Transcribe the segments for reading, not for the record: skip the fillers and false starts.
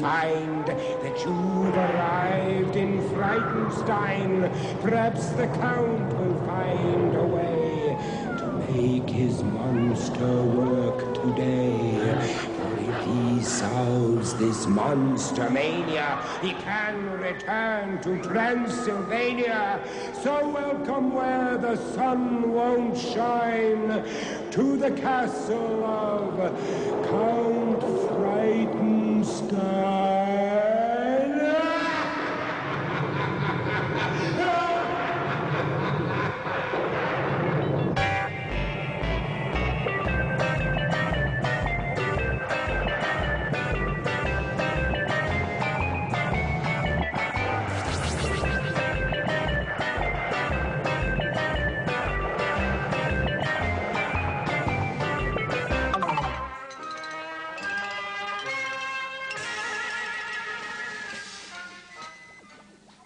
find that you've arrived in Frightenstein. Perhaps the Count will find a way to make his monster work today. For if he solves this monster mania, he can return to Transylvania. So welcome where the sun won't shine, to the castle of Count Frightenstein.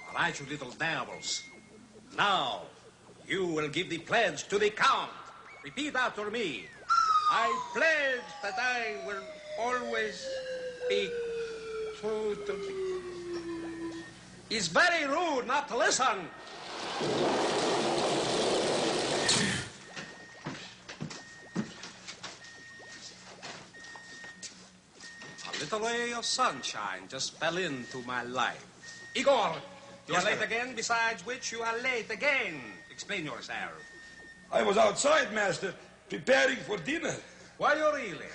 All right, you little devils. Now, you will give the pledge to the Count. Repeat after me. I pledge that I will always be true to the... It's very rude not to listen. A little ray of sunshine just fell into my life. Igor, you are late again, besides which you are late again. Explain yourself. I was outside, Master, preparing for dinner. Were you really?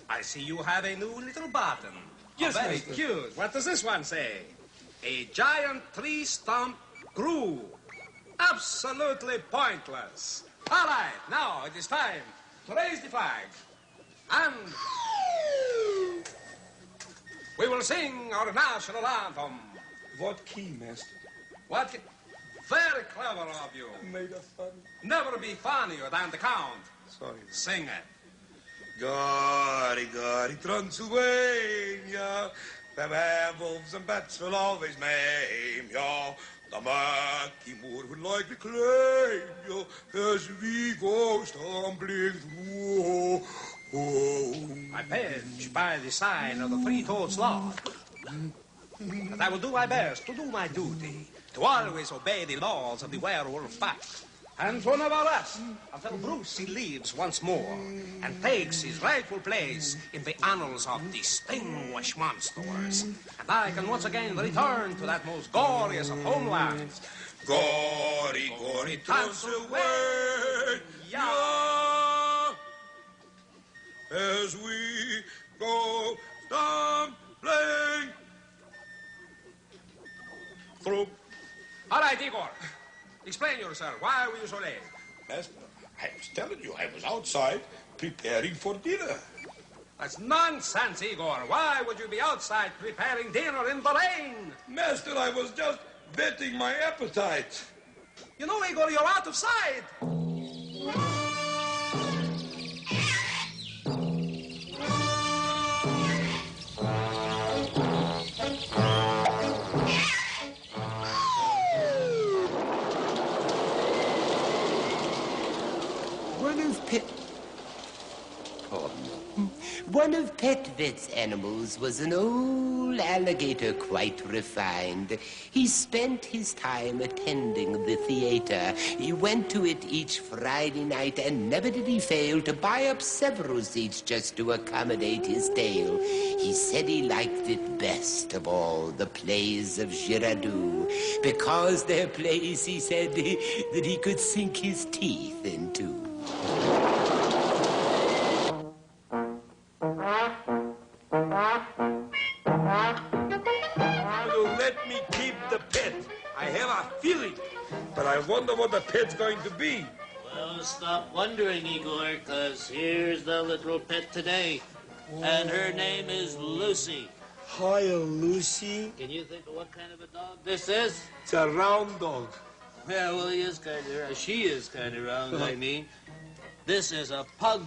I see you have a new little button. Yes, very Master. Cute. What does this one say? A giant tree stump grew. Absolutely pointless. All right, now it is time to raise the flag. And we will sing our national anthem. What key, Master? What? Very clever of you. Made us fun. Never be funnier than the Count. Sorry. Sing it. Gori, Gori, Transylvania, the werewolves and bats will always maim you. The murky moor would likely claim you as we go stumbling through. I pledge by the sign of the three-toed sloth that I will do my best to do my duty, to always obey the laws of the werewolf pack, and to never rest until Brucey leaves once more and takes his rightful place in the annals of distinguished monsters, and I can once again return to that most glorious of homelands. Gori, Gori, Transylvania, as we go stumbling through. All right, Igor. Explain yourself. Why were you so late? Master, I was telling you, I was outside preparing for dinner. That's nonsense, Igor. Why would you be outside preparing dinner in the rain? Master, I was just whetting my appetite. You know, Igor, you're out of sight. One of Petvet's animals was an old alligator, quite refined. He spent his time attending the theater. He went to it each Friday night, and never did he fail to buy up several seats just to accommodate his tale. He said he liked it best of all the plays of Girardot, because they're plays, he said, that he could sink his teeth into. Let me keep the pet. I have a feeling, but I wonder what the pet's going to be. Well, stop wondering, Igor, because here's the little pet today. Whoa. And her name is Lucy. Hi, Lucy. Can you think of what kind of a dog this is? It's a round dog. Yeah, well, he is kind of, she is kind of round, I mean. This is a pug.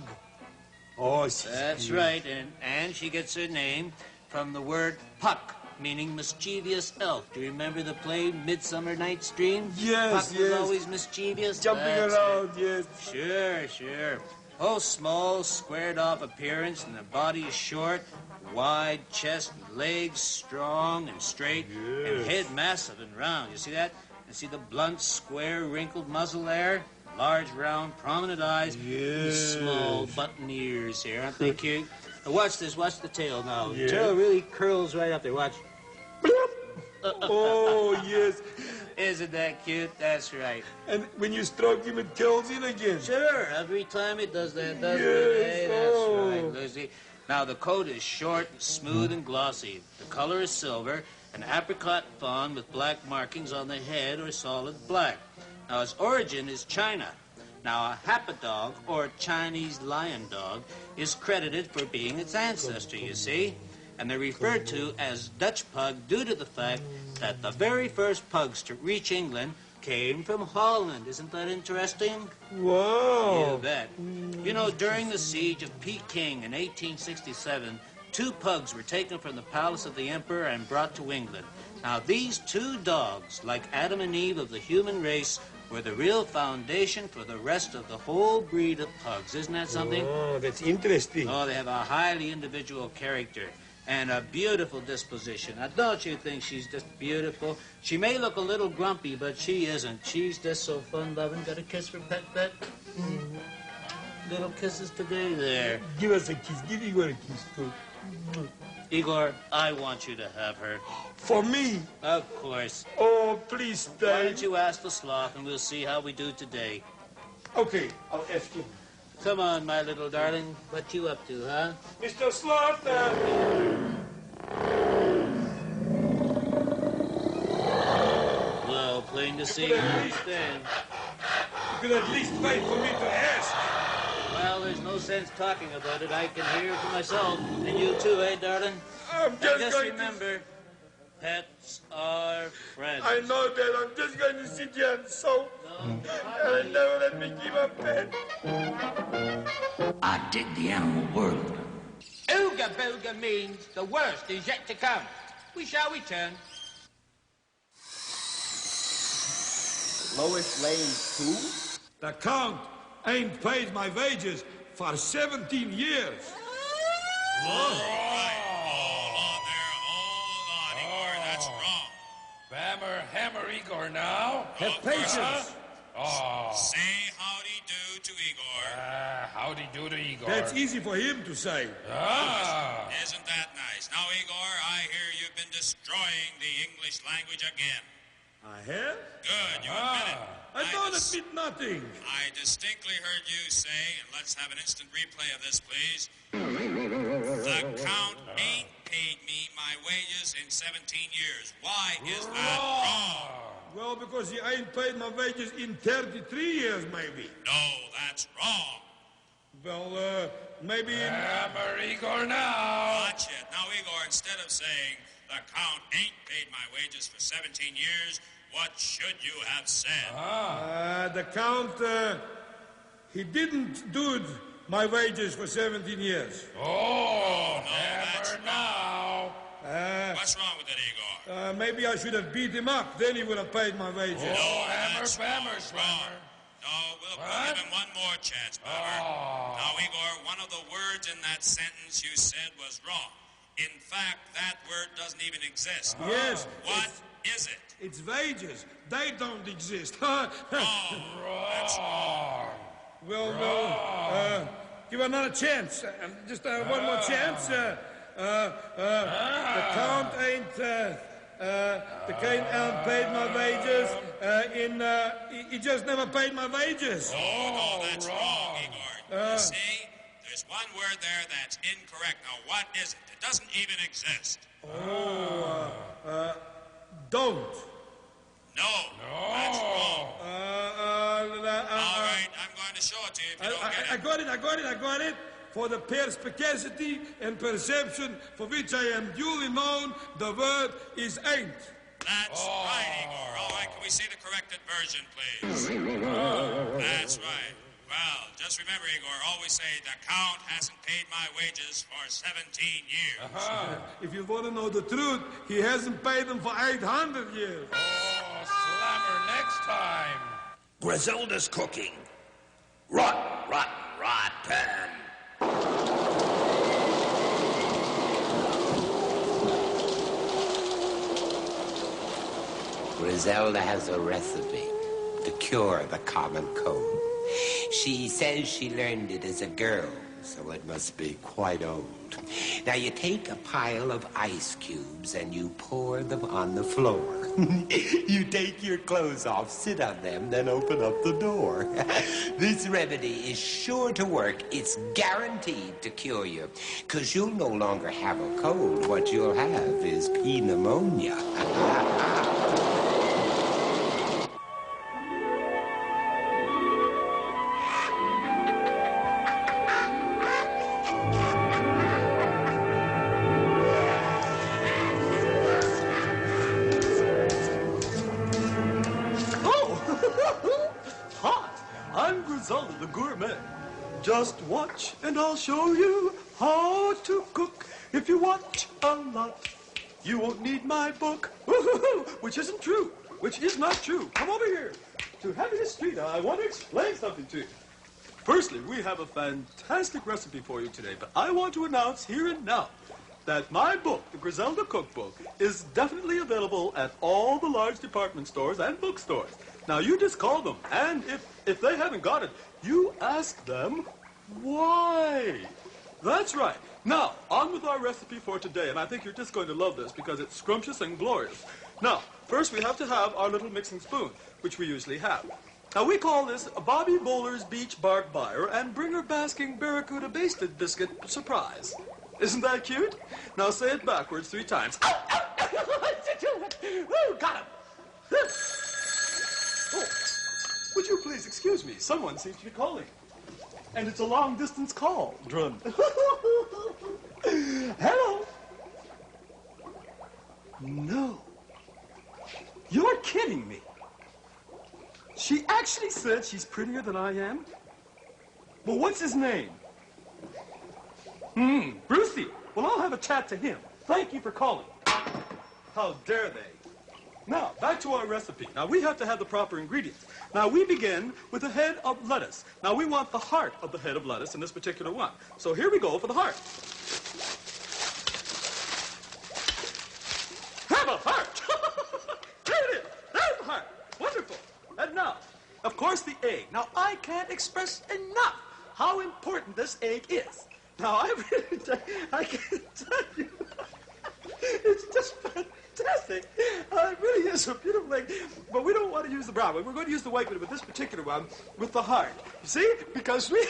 Oh, that's right, and she gets her name from the word puck, meaning mischievous elf. Do you remember the play Midsummer Night's Dream? Yes, Puck was always mischievous. Jumping around, yes. Sure. Oh, small, squared-off appearance, and the body is short. wide chest, legs strong and straight, and head massive and round. You see that? And see the blunt, square, wrinkled muzzle there? Large, round, prominent eyes. These small button ears here. Aren't they cute? Now watch this. Watch the tail now. The tail really curls right up there. Watch. Oh, yes. Isn't that cute? That's right. And when you stroke him, it curls in again. Sure. Every time it does that, doesn't it? Yes, Hey, that's right, Lucy. Now, the coat is short, smooth, and glossy. The color is silver, an apricot fawn with black markings on the head or solid black. Now, its origin is China. Now, a Happadog, or Chinese lion dog, is credited for being its ancestor, you see. And they're referred to as Dutch pug due to the fact that the very first pugs to reach England came from Holland. Isn't that interesting? Wow. You bet. You know, during the siege of Peking in 1867, 2 pugs were taken from the palace of the emperor and brought to England. Now, these 2 dogs, like Adam and Eve of the human race, were the real foundation for the rest of the whole breed of pugs. Isn't that something? Oh, that's interesting. Oh, they have a highly individual character and a beautiful disposition. Now, don't you think she's just beautiful? She may look a little grumpy, but she isn't. She's just so fun-loving. Got a kiss for Pet? Little kisses today there. Give us a kiss. Give Igor a kiss, too. Igor, I want you to have her. For me? Of course. Oh, please, Why Dad. don't you ask the sloth, and we'll see how we do today. Okay, I'll ask him. Come on, my little darling. What you up to, huh? Mr. Sloth, Well, plain to see you understand. you could at least wait for me to ask. Well, there's no sense talking about it. I can hear it for myself. And you too, eh, darling? I'm And just just going remember, pets are friends. I know that. I'm just going to sit here and soak. And never let me keep a pet. I dig the animal world. Ooga booga means the worst is yet to come. We shall return. Lois Lane 2? The Count ain't paid my wages for 17 years. Hold on, Igor. That's wrong. Hammer Igor now. Have patience. Say howdy do to Igor. Howdy do to Igor. That's easy for him to say. Isn't that nice? Now, Igor, I hear you've been destroying the English language again. I have? Good, you admit it. I don't admit nothing. I distinctly heard you say, and let's have an instant replay of this, please. The Count ain't paid me my wages in 17 years. Why is that wrong? Well, because he ain't paid my wages in 33 years, maybe. No, that's wrong. Well, maybe... Hammer Igor now. Not yet. Now, Igor, instead of saying, the Count ain't paid my wages for 17 years, what should you have said? The Count, he didn't do my wages for 17 years. Oh, no, Hammer now. What's wrong with it, Igor? Maybe I should have beat him up. Then he would have paid my wages. Oh, Hammer, that's Bammer, wrong. No, we'll give him one more chance, Bammer. Now, Igor, one of the words in that sentence you said was wrong. In fact, that word doesn't even exist. Yes. What is it? It's wages. They don't exist. That's wrong. Well, give another chance. Just one more chance. The Count ain't paid my wages. He just never paid my wages. No, that's wrong, Igor. You see, there's one word there that's incorrect. Now, what is it? It doesn't even exist. Don't. No, that's wrong. All right, I'm going to show it to you if you don't get it. I got it. For the perspicacity and perception for which I am duly known, the word is ain't. That's right, Igor. All right, can we see the corrected version, please? That's right. Well, just remember, Igor, always say the Count hasn't paid my wages for 17 years. If you want to know the truth, he hasn't paid them for 800 years. Oh, slammer next time. Griselda's cooking. Rotten, rotten, rotten. Griselda has a recipe to cure the common cold. She says she learned it as a girl, so it must be quite old. Now, you take a pile of ice cubes and you pour them on the floor. You take your clothes off, sit on them, then open up the door. This remedy is sure to work. It's guaranteed to cure you, because you'll no longer have a cold. What you'll have is pneumonia. The gourmet. Just watch and I'll show you how to cook. If you watch a lot, you won't need my book. Which isn't true. Which is not true. Come over here to Happiness Street. I want to explain something to you. Firstly, we have a fantastic recipe for you today, but I want to announce here and now that my book, the Griselda Cookbook, is definitely available at all the large department stores and bookstores. Now, you just call them, and if they haven't got it, you ask them why. That's right. Now, on with our recipe for today, and I think you're just going to love this because it's scrumptious and glorious. Now, first we have to have our little mixing spoon, which we usually have. Now, we call this Bobby Bowler's Beach Bark Buyer and Bringer Basking Barracuda Basted Biscuit Surprise. Isn't that cute? Now, say it backwards 3 times. Ow, ow, ow. Got him. Oh, would you please excuse me? Someone seems to be calling. And it's a long-distance call, Drun. Hello? No. You're kidding me. She actually said she's prettier than I am? Well, what's his name? Brucey. Well, I'll have a chat to him. Thank you for calling. How dare they? Now, back to our recipe. Now, we have to have the proper ingredients. Now, we begin with a head of lettuce. Now, we want the heart of the head of lettuce in this particular one. So here we go for the heart. Have a heart! There it is. There's the heart. Wonderful. And now, of course, the egg. Now, I can't express enough how important this egg is. Now, I can't tell you. It's just fantastic. It really is a beautiful egg. But we don't want to use the brown one. We're going to use the white one with this particular one with the heart. You see? Because we...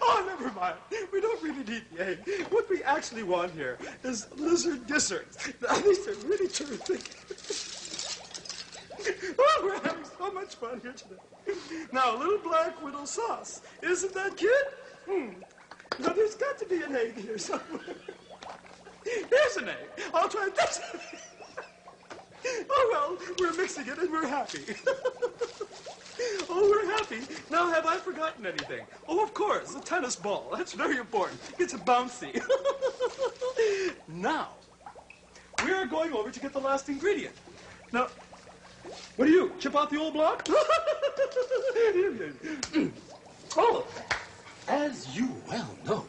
Oh, never mind. We don't really need the egg. What we actually want here is lizard gizzards. Now, these are really terrific. Oh, we're having so much fun here today. Now, a little black widow sauce. Isn't that cute? Now, there's got to be an egg here somewhere. There's an egg. I'll try this. Oh, well, we're mixing it and we're happy. Oh, we're happy. Now, have I forgotten anything? Oh, of course, the tennis ball. That's very important. It's bouncy. Now, we are going over to get the last ingredient. Now, what do you, chip out the old block? Oh, as you well know,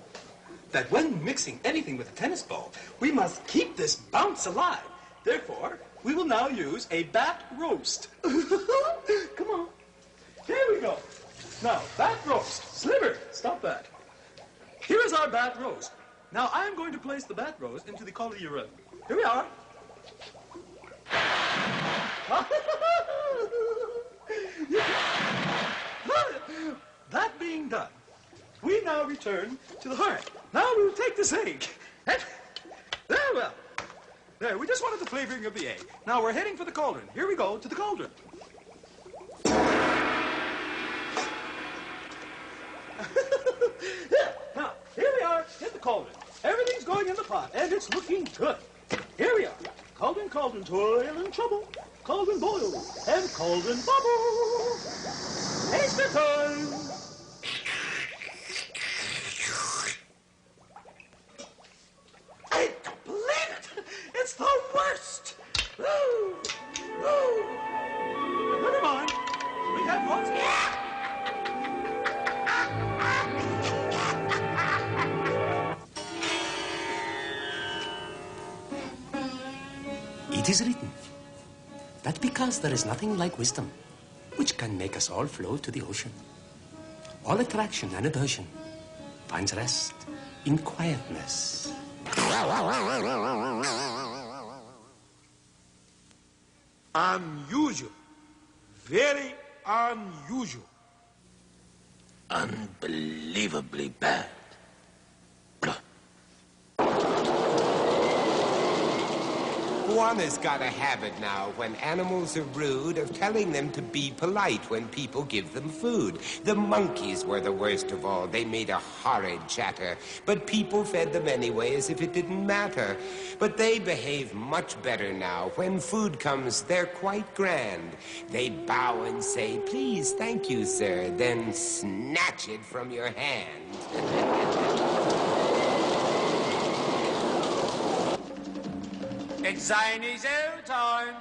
that when mixing anything with a tennis ball, we must keep this bounce alive. Therefore, we will now use a bat roast. Come on. Here we go. Now, bat roast. Sliver, stop that. Here is our bat roast. Now, I am going to place the bat roast into the cauldron. Here we are. That being done, we now return to the heart. Now we will take this egg. There, well. There, we just wanted the flavoring of the egg. Now we're heading for the cauldron. Here we go to the cauldron. Yeah, now, here we are in the cauldron. Everything's going in the pot, and it's looking good. Here we are. Cauldron, cauldron, toil and trouble. Cauldron boil and cauldron bubble. Taste the time. I don't believe it. It's the worst. Ooh, ooh. Never mind. We have lots more. is written that because there is nothing like wisdom which can make us all flow to the ocean, all attraction and aversion finds rest in quietness. Unusual. Very unusual. Unbelievably bad. Juana's got a habit now, when animals are rude, of telling them to be polite when people give them food. The monkeys were the worst of all. They made a horrid chatter, but people fed them anyway as if it didn't matter. But they behave much better now. When food comes, they're quite grand. They bow and say, "Please, thank you, sir," then snatch it from your hand. It's Zany's Zoo time.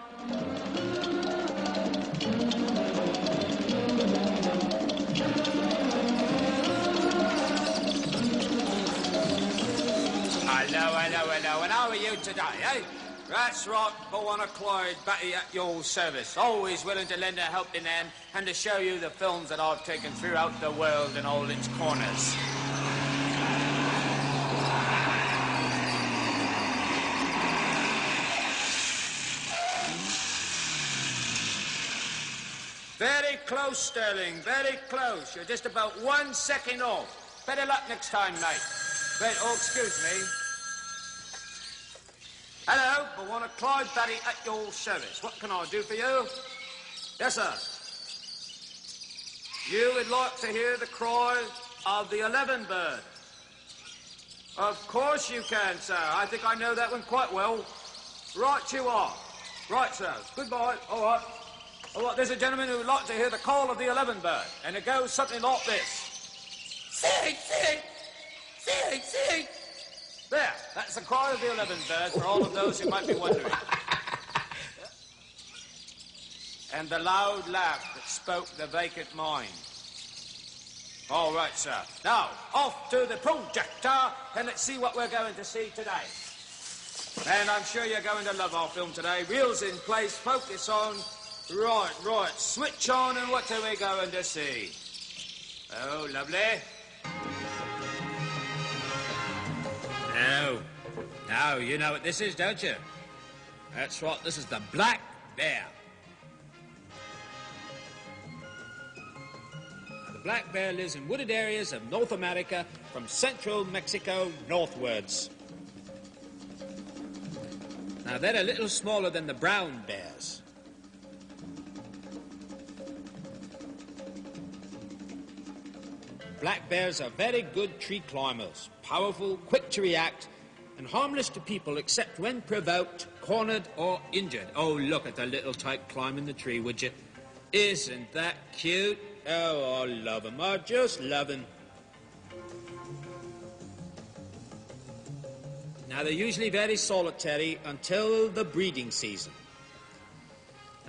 Hello, and how are you today, eh? That's right, Buona Clyde, Batty at your service. Always willing to lend a helping hand and to show you the films that I've taken throughout the world in all its corners. Very close, Sterling, very close. You're just about 1 second off. Better luck next time, mate. Oh, excuse me. Hello, Buona Clyde, Batty at your service. What can I do for you? Yes, sir. You would like to hear the cry of the 11 bird? Of course you can, sir. I think I know that one quite well. Right you are. Right, sir. Goodbye. All right. All right, there's a gentleman who would like to hear the call of the 11 bird, and it goes something like this. Sing, sing, sing, sing. There, that's the cry of the 11 bird for all of those who might be wondering. And the loud laugh that spoke the vacant mind. All right, sir. Now, off to the projector, and let's see what we're going to see today. And I'm sure you're going to love our film today. Reels in place, focus on. Right. Switch on, and what are we going to see? Oh, lovely. Now, you know what this is, don't you? That's right, this is the black bear. The black bear lives in wooded areas of North America from central Mexico northwards. Now, they're a little smaller than the brown bears. Black bears are very good tree climbers, powerful, quick to react, and harmless to people except when provoked, cornered, or injured. Oh, look at the little tyke climbing the tree, would you? Isn't that cute? Oh, I love him. I just love him. Now, they're usually very solitary until the breeding season.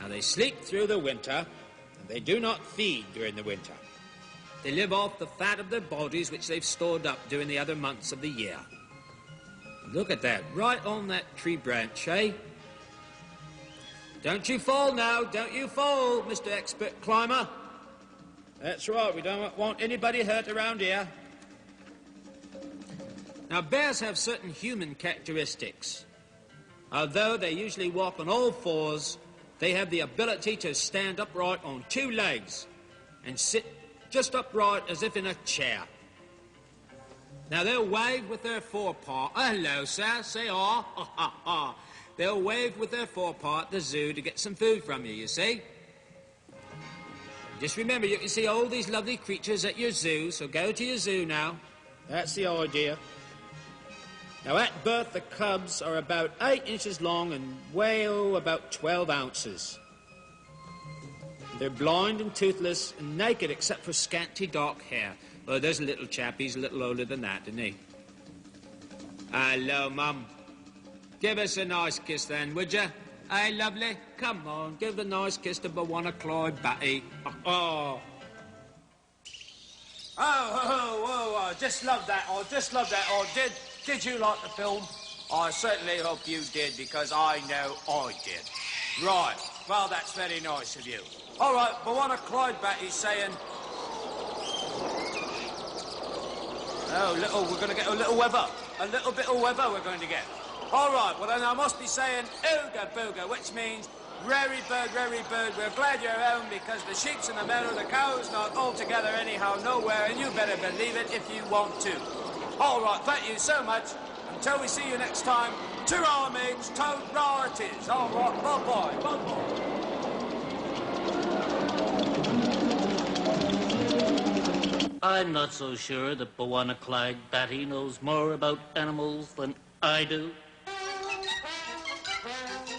Now, they sleep through the winter, and they do not feed during the winter. They live off the fat of their bodies, which they've stored up during the other months of the year. Look at that, right on that tree branch, eh? Don't you fall now, don't you fall, Mr. Expert Climber. That's right, we don't want anybody hurt around here. Now, bears have certain human characteristics. Although they usually walk on all fours, they have the ability to stand upright on 2 legs and sit just upright as if in a chair. Now, they'll wave with their forepaw. Hello, sir. Say, ah. They'll wave with their forepaw at the zoo to get some food from you see? Just remember, you can see all these lovely creatures at your zoo, so go to your zoo now. That's the idea. Now, at birth, the cubs are about 8 inches long and weigh about 12 ounces. They're blind and toothless and naked except for scanty dark hair. Oh, there's a little chap. He's a little older than that, isn't he? Hello, Mum. Give us a nice kiss then, would you? Hey, lovely. Come on, give a nice kiss to Buona Clyde, Batty. Oh, I just love that. Did you like the film? I certainly hope you did, because I know I did. Right. Well, that's very nice of you. All right, but what a Clyde Batty's saying... Oh, we're going to get a little weather. A little bit of weather we're going to get. All right, well, then I must be saying ooga booga, which means rary bird, we're glad you're home, because the sheep's in the meadow, the cow's not all together anyhow nowhere, and you better believe it if you want to. All right, thank you so much. Until we see you next time, to our mates, toad rarities. All right, bye-bye, bye-bye. I'm not so sure that Bwana Clyde Batty knows more about animals than I do.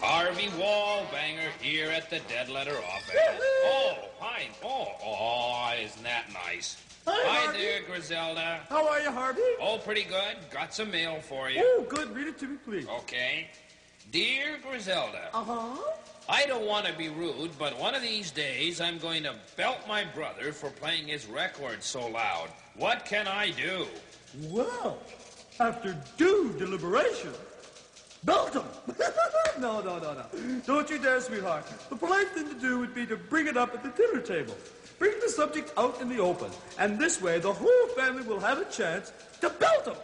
Harvey Wallbanger here at the Dead Letter office. Oh, hi. Oh, isn't that nice? Hi there, Griselda. How are you, Harvey? Oh, pretty good. Got some mail for you. Oh, good. Read it to me, please. Okay. Dear Griselda. Uh-huh. I don't want to be rude, but one of these days I'm going to belt my brother for playing his record so loud. What can I do? Well, after due deliberation, belt him. No. Don't you dare, sweetheart. The polite thing to do would be to bring it up at the dinner table. Bring the subject out in the open. And this way, the whole family will have a chance to belt him.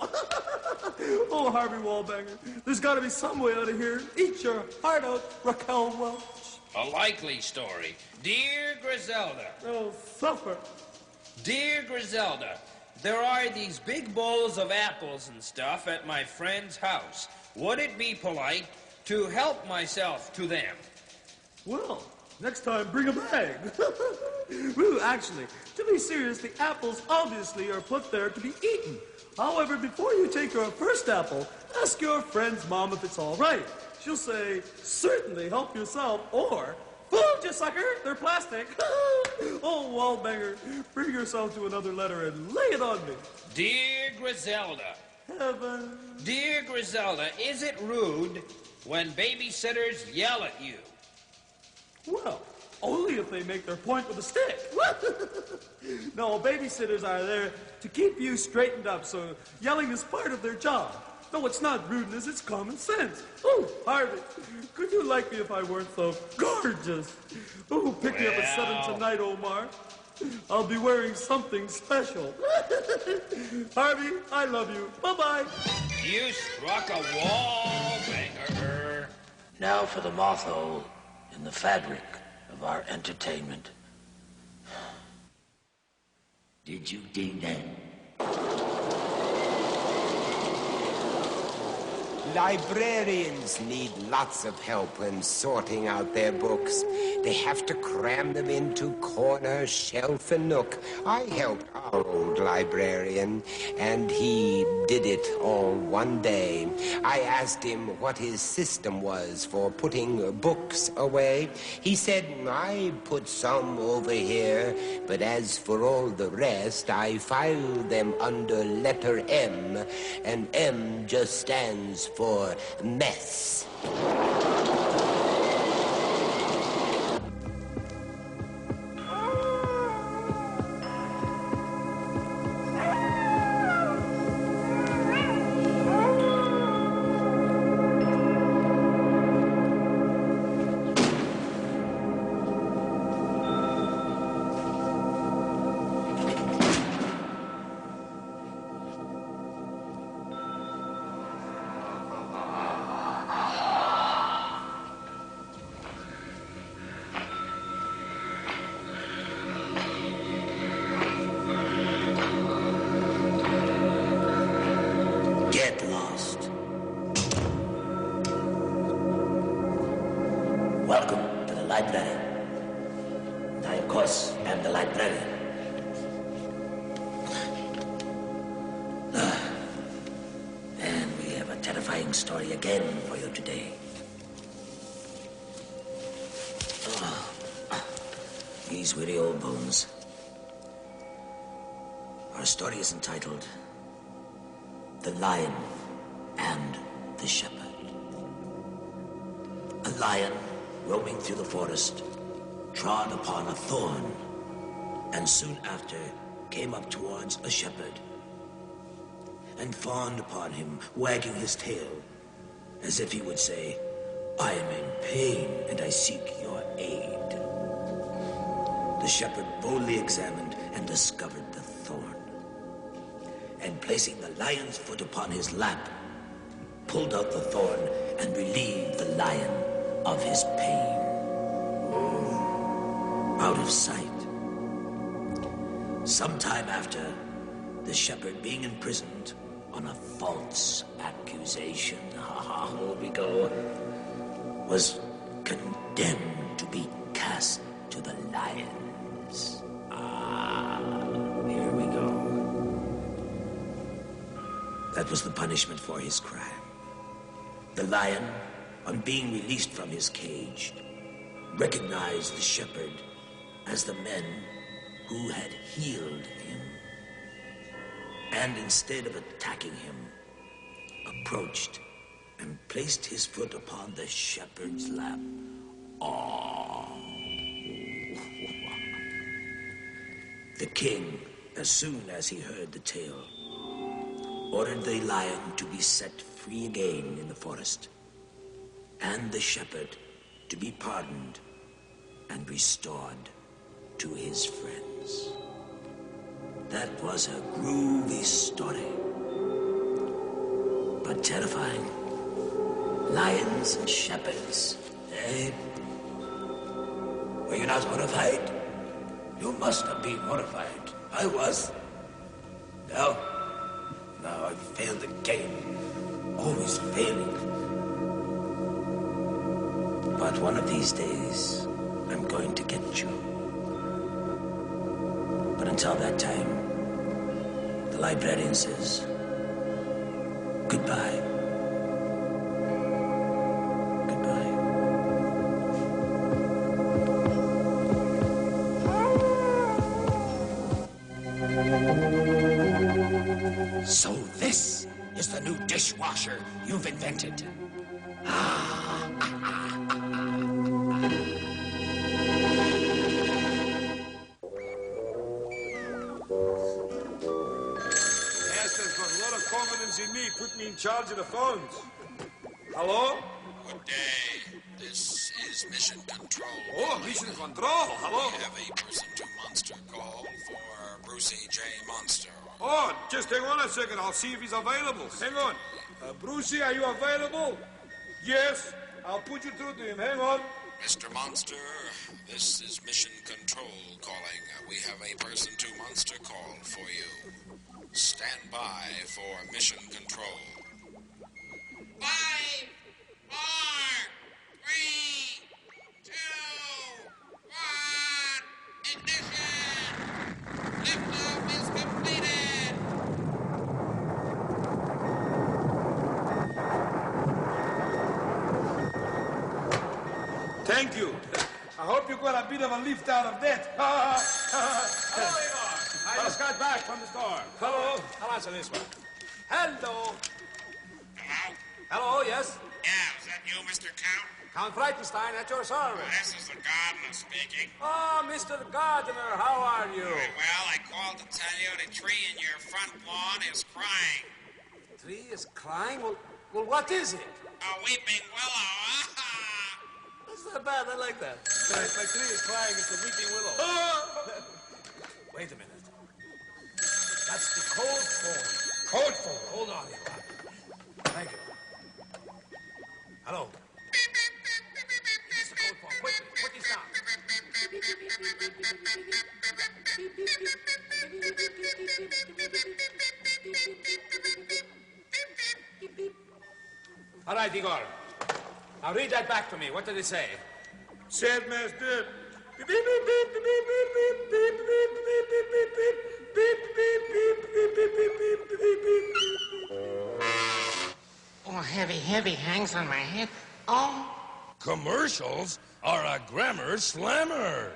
Oh, Harvey Wallbanger, there's got to be some way out of here. Eat your heart out, Raquel Welch. A likely story. Dear Griselda. Oh, suffer. Dear Griselda, there are these big bowls of apples and stuff at my friend's house. Would it be polite to help myself to them? Well, next time, bring a bag. Well, actually, to be serious, the apples obviously are put there to be eaten. However, before you take your first apple, ask your friend's mom if it's all right. She'll say, certainly help yourself, or, fooled you, sucker, they're plastic. Oh, Wallbanger, bring yourself to another letter and lay it on me. Dear Griselda. Heaven. Dear Griselda, is it rude when babysitters yell at you? Well, only if they make their point with a stick. No, babysitters are there to keep you straightened up, so yelling is part of their job. No, it's not rudeness, it's common sense. Oh, Harvey, could you like me if I weren't so gorgeous? Oh, pick me up at 7 tonight, Omar. I'll be wearing something special. Harvey, I love you. Bye-bye. You struck a wall, banger. Now for the moth hole in the fabric of our entertainment. Did you dig that? Librarians need lots of help when sorting out their books. They have to cram them into corner, shelf, and nook. I helped our old librarian, and he did it all one day. I asked him what his system was for putting books away. He said, I put some over here, but as for all the rest, I filed them under letter M, and M just stands for mess. Welcome to the library. I, of course, am the librarian. And we have a terrifying story again for you today. These weary old bones. Our story is entitled The Lion and the Shepherd. A lion, roaming through the forest, trod upon a thorn, and soon after came up towards a shepherd, and fawned upon him, wagging his tail, as if he would say, I am in pain and I seek your aid. The shepherd boldly examined and discovered the thorn. And placing the lion's foot upon his lap, pulled out the thorn and relieved the lion of his pain. Out of sight. Sometime after, the shepherd being imprisoned on a false accusation, here we go, was condemned to be cast to the lions. Here we go. That was the punishment for his crime. The lion, on being released from his cage, recognized the shepherd as the men who had healed him. And instead of attacking him, approached and placed his foot upon the shepherd's lap. The king, as soon as he heard the tale, ordered the lion to be set free again in the forest, and the shepherd to be pardoned and restored to his friends. That was a groovy story, but terrifying. Lions and shepherds, eh? Were you not horrified? You must have been horrified. I was. Now I failed again. Always failing. But one of these days, I'm going to get you. But until that time, the librarian says, goodbye. Goodbye. So this is the new dishwasher you've invented. Master's got a lot of confidence in me. Put me in charge of the phones. Hello? Good day. This is Mission Control. Oh, Mission Control. Hello? We have a person-to-monster call for Brucey J. Monster. Oh, just hang on a second. I'll see if he's available. Hang on. Brucey, are you available? Yes. I'll put you through to him. Hang on. Mr. Monster, this is Mission Control calling. We have a person-to-monster call for you. Stand by for Mission Control. 5, 4, 3, 2, 1, ignition! Liftoff is completed! Thank you. I hope you got a bit of a lift out of that. Hello, Igor. I just got back from the store. Hello. I'll answer this one. Hello. Hello? Hello, yes? Yeah, is that you, Mr. Count? Count Frightenstein at your service. This is the gardener speaking. Oh, Mr. Gardener, how are you? Very well, I called to tell you the tree in your front lawn is crying. The tree is crying? Well, what is it? A weeping willow. That's not bad. I like that. My tree is crying. It's a weeping willow. Wait a minute. That's the cold phone. Cold phone. Hold on, Igor. Thank you. Hello. It's the cold phone. Quick, put this down. All right, Igor. Now read that back to me. What did it say? Said Master. Oh, heavy hangs on my head. Oh. Commercials are a grammar slammer.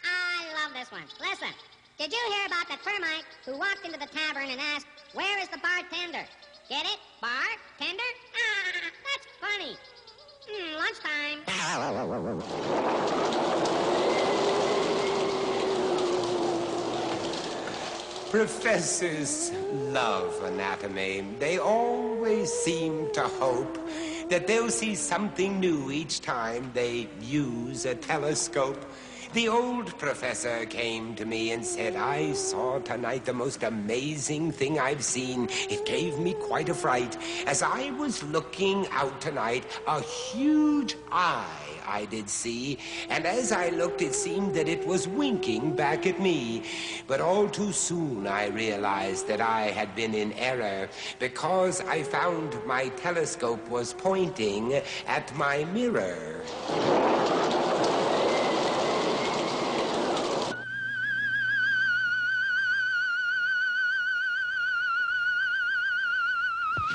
I love this one. Listen, did you hear about the termite who walked into the tavern and asked, where is the bartender? Get it? Bartender? That's funny. Lunchtime. Professors love anatomy. They always seem to hope that they'll see something new each time they use a telescope. The old professor came to me and said, "I saw tonight the most amazing thing I've seen. It gave me quite a fright. As I was looking out tonight, a huge eye I did see, and as I looked, it seemed that it was winking back at me. But all too soon I realized that I had been in error, because I found my telescope was pointing at my mirror."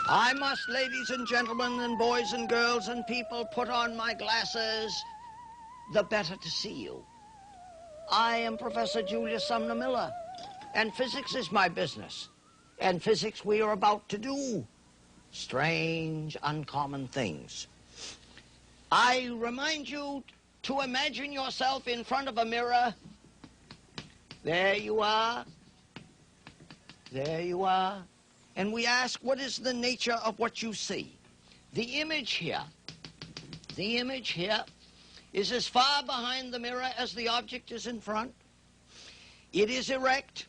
I must, ladies and gentlemen, and boys and girls and people, put on my glasses the better to see you. I am Professor Julius Sumner Miller, and physics is my business. And physics we are about to do strange, uncommon things. I remind you to imagine yourself in front of a mirror. There you are. There you are. And we ask, what is the nature of what you see? The image here is as far behind the mirror as the object is in front. It is erect.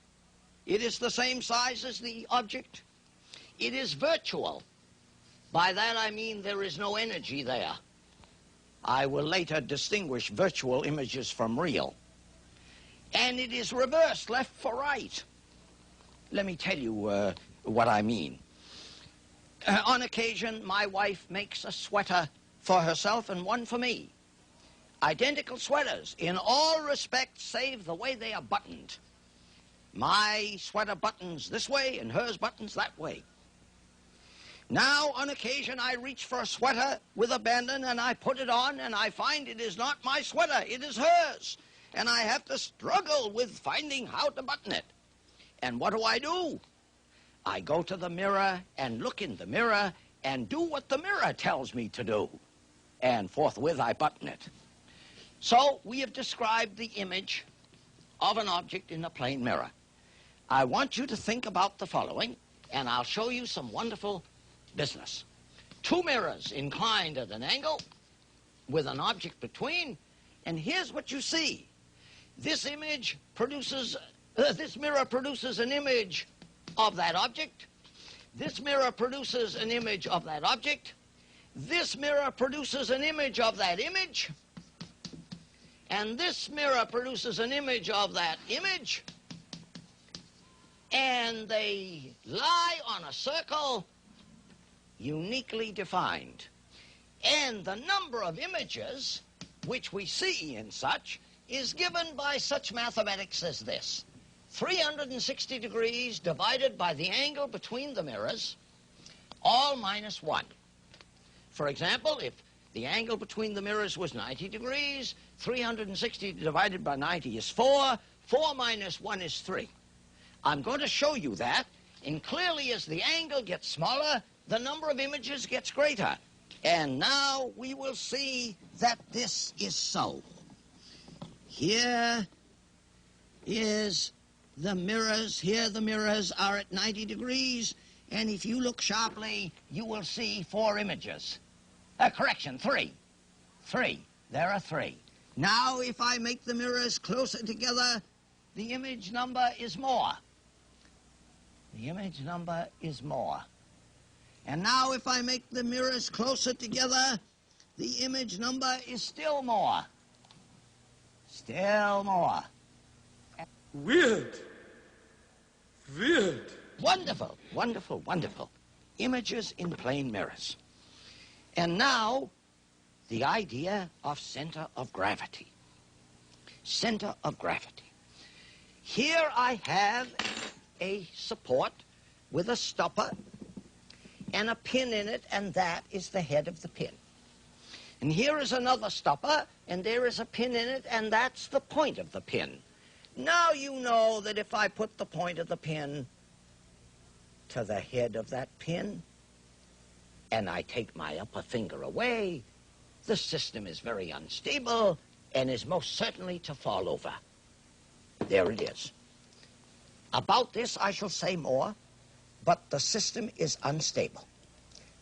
It is the same size as the object. It is virtual. By that I mean there is no energy there. I will later distinguish virtual images from real. And it is reversed, left for right. Let me tell you what I mean. On occasion, my wife makes a sweater for herself and one for me. Identical sweaters in all respects save the way they are buttoned. My sweater buttons this way and hers buttons that way. Now, on occasion, I reach for a sweater with abandon and I put it on and I find it is not my sweater, it is hers. And I have to struggle with finding how to button it. And what do? I go to the mirror and look in the mirror and do what the mirror tells me to do. And forthwith I button it. So we have described the image of an object in a plane mirror. I want you to think about the following, and I'll show you some wonderful business. Two mirrors inclined at an angle with an object between, and here's what you see. This image produces, this mirror produces an image of that object. This mirror produces an image of that object. This mirror produces an image of that image. And this mirror produces an image of that image. And they lie on a circle uniquely defined. And the number of images which we see in such is given by such mathematics as this. 360 degrees divided by the angle between the mirrors, all minus 1. For example, if the angle between the mirrors was 90 degrees, 360 divided by 90 is 4. 4 minus 1 is 3. I'm going to show you that, and clearly as the angle gets smaller, the number of images gets greater. And now we will see that this is so. Here is the mirrors. Here the mirrors are at 90 degrees, and if you look sharply, you will see 4 images. Correction, 3. 3. There are 3. Now, if I make the mirrors closer together, the image number is more. The image number is more. And now, if I make the mirrors closer together, the image number is still more. Still more. Weird. Weird. Wonderful, wonderful, wonderful. Images in plane mirrors. And now, the idea of center of gravity. Center of gravity. Here I have a support with a stopper and a pin in it, and that is the head of the pin. And here is another stopper, and there is a pin in it, and that's the point of the pin. Now you know that if I put the point of the pin to the head of that pin, and I take my upper finger away, the system is very unstable and is most certainly to fall over. There it is. About this I shall say more, but the system is unstable.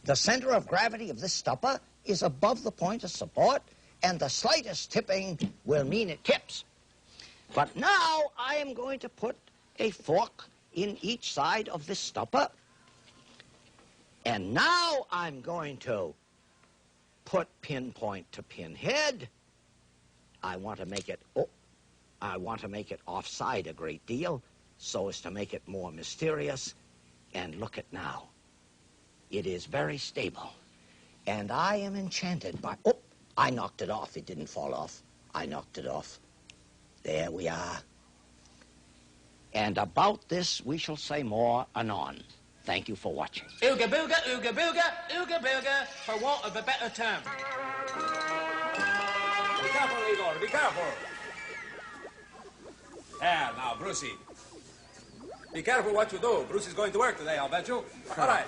The center of gravity of this stopper is above the point of support, and the slightest tipping will mean it tips. But now I am going to put a fork in each side of this stopper, and now I'm going to put pinpoint to pinhead. I want to make it offside a great deal so as to make it more mysterious. And look at now. It is very stable. And I am enchanted by... Oh, I knocked it off. It didn't fall off. I knocked it off. There we are. And about this we shall say more anon. Thank you for watching. Ooga booga, ooga booga, ooga booga, for want of a better term. Be careful, Igor, be careful. There, now, Brucey. Be careful what you do. Bruce is going to work today, I'll bet you. All right.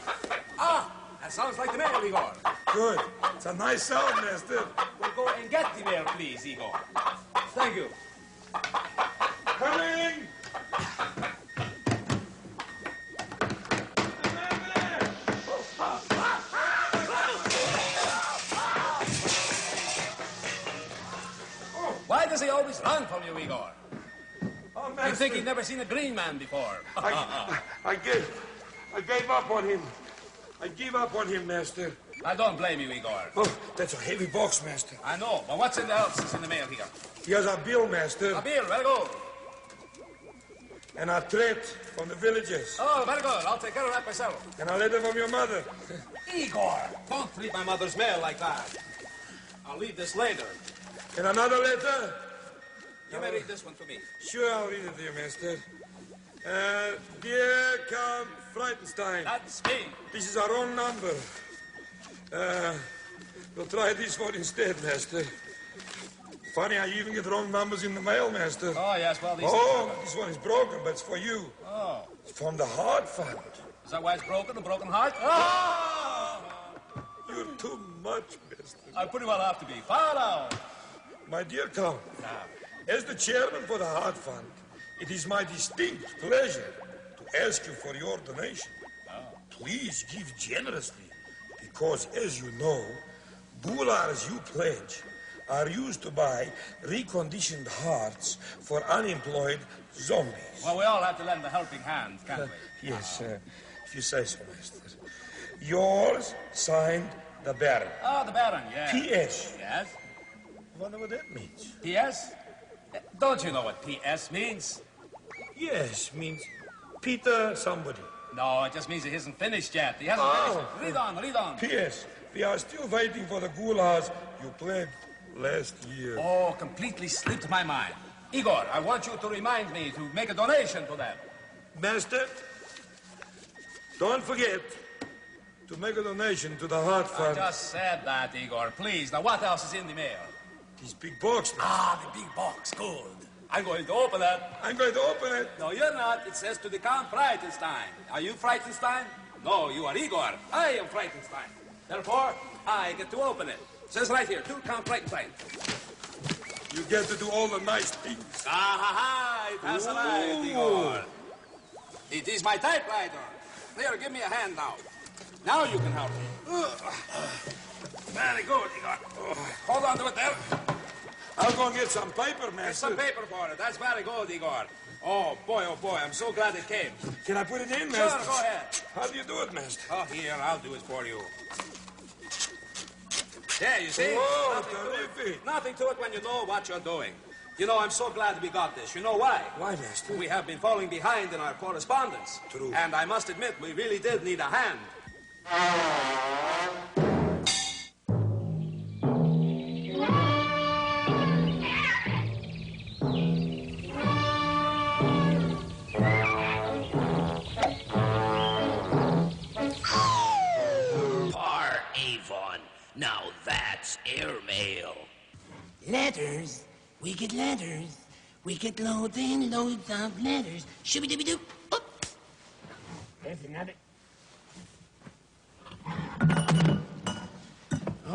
Ah, that sounds like the mail, Igor. Good. It's a nice sound, master. We'll go and get the mail, please, Igor. Thank you. Coming! Why does he always run from you, Igor? Oh, You think he'd never seen a green man before? I gave up on him. I gave up on him, master. I don't blame you, Igor. Oh, that's a heavy box, master. I know, but what's else in the mail here? Here's a bill, master. A bill, very good. And a threat from the villagers. Oh, very good. I'll take care of that myself. And a letter from your mother. Igor, don't treat my mother's mail like that. I'll read this later. And another letter? You may read this one to me. Sure, I'll read it to you, master. Dear Count Frightenstein. That's me. This is a wrong number. We'll try this one instead, master. Funny how you even get wrong numbers in the mail, master. Oh, yes, well, these... this one is broken, but it's for you. Oh. It's from the Heart Fund. Is that why it's broken, the broken heart? Oh! You're too much, master. I pretty well have to be. Follow. My dear Count, as the chairman for the Heart Fund, it is my distinct pleasure to ask you for your donation. Please give generously, because as you know, boulars you pledge are used to buy reconditioned hearts for unemployed zombies. Well, we all have to lend a helping hand, can't we? Yes, if you say so, master. Yours, signed, the Baron. Oh, the Baron, yes. P.S. Yes? I wonder what that means. P.S.? Don't you know what P.S. means? Yes, means Peter somebody. No, it just means he isn't finished yet. He hasn't finished. Read on, read on. P.S. We are still waiting for the gulags you played last year. Oh, completely slipped my mind. Igor, I want you to remind me to make a donation to them. Master, don't forget to make a donation to the Heart Fund. I just said that, Igor. Please. Now, what else is in the mail? This big box, master. Ah, the big box. Good. I'm going to open it. I'm going to open it. No, you're not. It says to the Count Frightenstein. Are you Frightenstein? No, you are Igor. I am Frightenstein. Therefore, I get to open it. It says right here, to Count Frightenstein. You get to do all the nice things. Ah, ha, ha. It has arrived, Igor. It is my typewriter. Here, give me a hand now. Now you can help me. Very good, Igor. Hold on to it there. I'll go and get some paper, master. Get some paper for it. That's very good, Igor. Oh, boy, I'm so glad it came. Can I put it in, master? Sure, go ahead. How do you do it, master? Oh, here, I'll do it for you. There, you see? Oh, terrific. Nothing to it when you know what you're doing. You know, I'm so glad we got this. You know why? Why, master? We have been falling behind in our correspondence. True. And I must admit, we really did need a hand. Now that's airmail. Letters. We get letters. We get loads and loads of letters. Shooby-dooby-doo. Oh. There's another. Oh.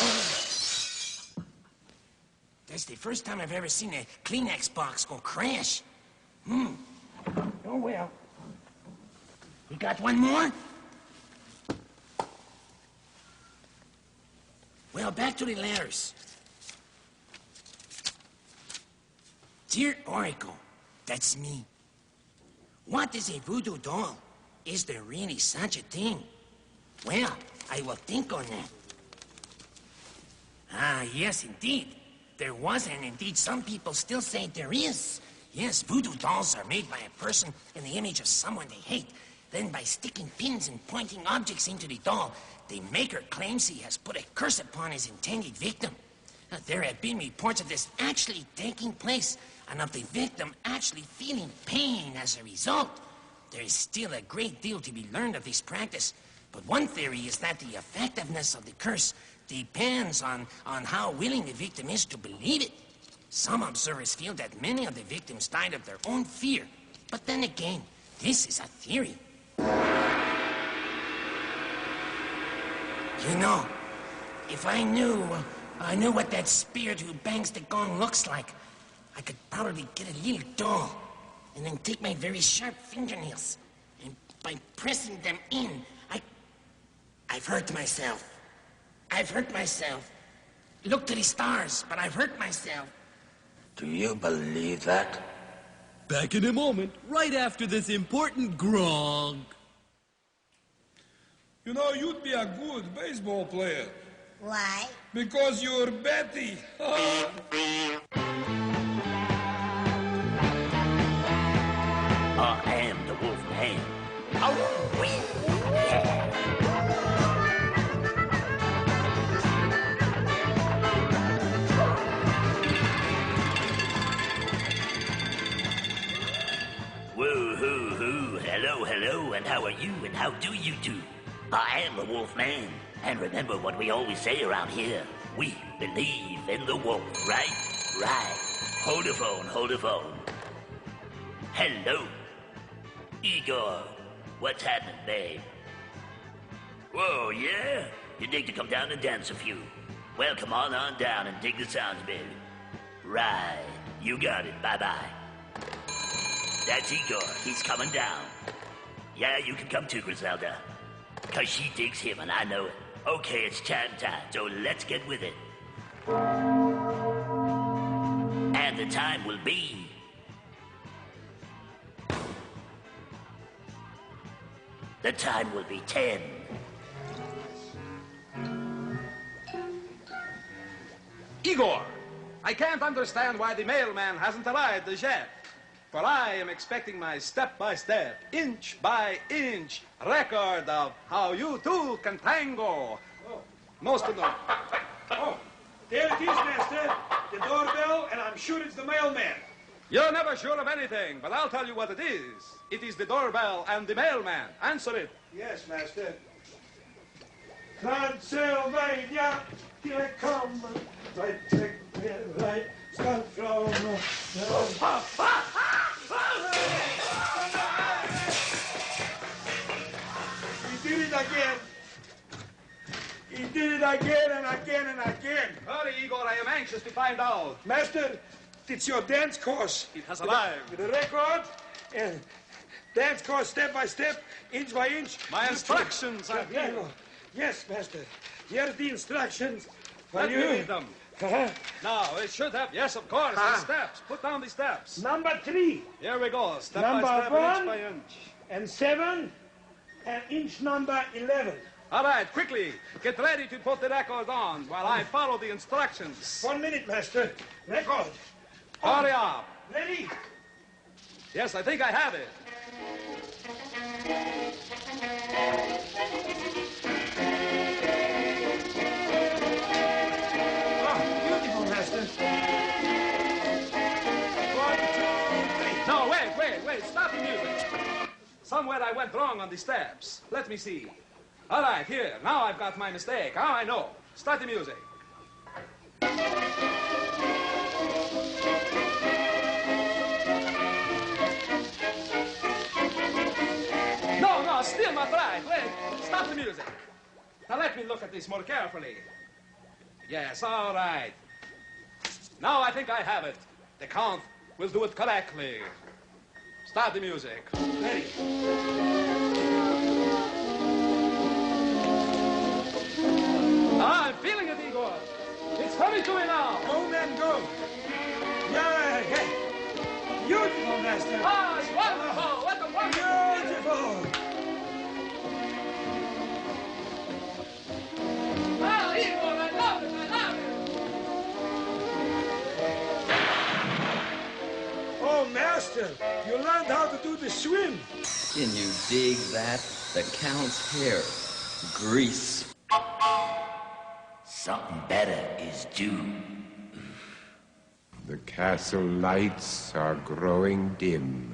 That's the first time I've ever seen a Kleenex box go crash. Oh, well. You got one more? Well, back to the letters. Dear Oracle, that's me. What is a voodoo doll? Is there really such a thing? Well, I will think on that. Ah, yes, indeed. There was, and indeed some people still say there is. Yes, voodoo dolls are made by a person in the image of someone they hate. Then by sticking pins and pointing objects into the doll, the maker claims he has put a curse upon his intended victim. There have been reports of this actually taking place, and of the victim actually feeling pain as a result. There is still a great deal to be learned of this practice, but one theory is that the effectiveness of the curse depends on how willing the victim is to believe it. Some observers feel that many of the victims died of their own fear, but then again, this is a theory. You know, if I knew what that spirit who bangs the gong looks like, I could probably get a little doll and then take my very sharp fingernails, and by pressing them in, I've hurt myself. I've hurt myself. Look to the stars, but I've hurt myself. Do you believe that? Back in a moment, right after this important grog. You know, you'd be a good baseball player. Why? Because you're Betty. I am the wolf man. Oh, yeah. Woo-hoo-hoo. Hello, hello, and how are you, and how do you do? I am the wolf man, and remember what we always say around here. We believe in the wolf, right? Right. Hold the phone, hold the phone. Hello. Igor, what's happening, babe? Whoa, yeah? You'd like to come down and dance a few? Well, come on down and dig the sounds, baby. Right. You got it. Bye-bye. That's Igor. He's coming down. Yeah, you can come too, Griselda. 'Cause she digs him, and I know it. Okay, it's chat time, so let's get with it. And the time will be... The time will be 10. Igor, I can't understand why the mailman hasn't arrived as yet. For I am expecting my step-by-step, inch-by-inch record of how you two can tango. Most of them. Oh, there it is, Master. The doorbell, and I'm sure it's the mailman. You're never sure of anything, but I'll tell you what it is. It is the doorbell and the mailman. Answer it. Yes, Master. Transylvania, here I come. Right, take me right, start from... He did it again. He did it again and again and again. Hurry, Igor, I am anxious to find out. Master, it's your dance course. It has arrived. With the record and dance course step by step, inch by inch. My instructions are here. Yes, Master. Here's the instructions. Let me read them. Now, it should have, yes, of course, the steps. Put down the steps. Number 3. Here we go, step number by step, 1, inch by inch. And 7, and inch number 11. All right, quickly, get ready to put the record on while I follow the instructions. 1 minute, Master. Record. Hurry up. Ready? Yes, I think I have it. Beautiful, Master. 1, 2, 3. No, wait, stop the music. Somewhere I went wrong on the steps. Let me see. All right, here, now I've got my mistake. Now I know. Start the music. No, still not right. Wait, stop the music. Now let me look at this more carefully. Yes, all right. Now I think I have it. The count will do it correctly. Start the music. Ready. ready to evolve. Go, men, go. Yeah, yeah. Beautiful, master. Ah, it's wonderful. What a wonderful. Beautiful. Ah, Igor, I love it. I love it. Oh, master, you learned how to do the swim. Can you dig that? The Count's hair. Grease. Something better is due. The castle lights are growing dim.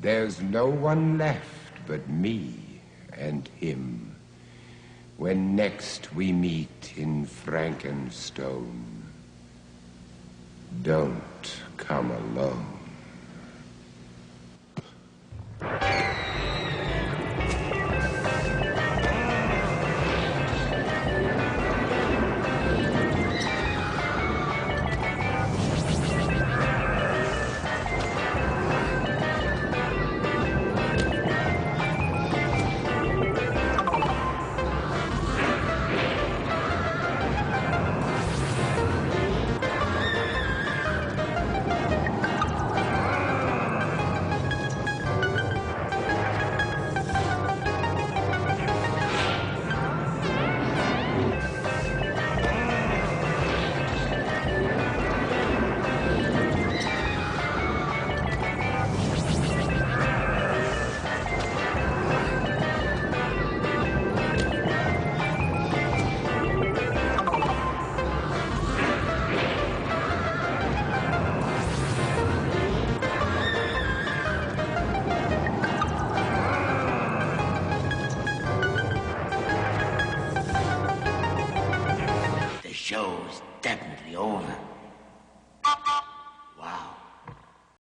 There's no one left but me and him. When next we meet in Frankenstone, don't come alone.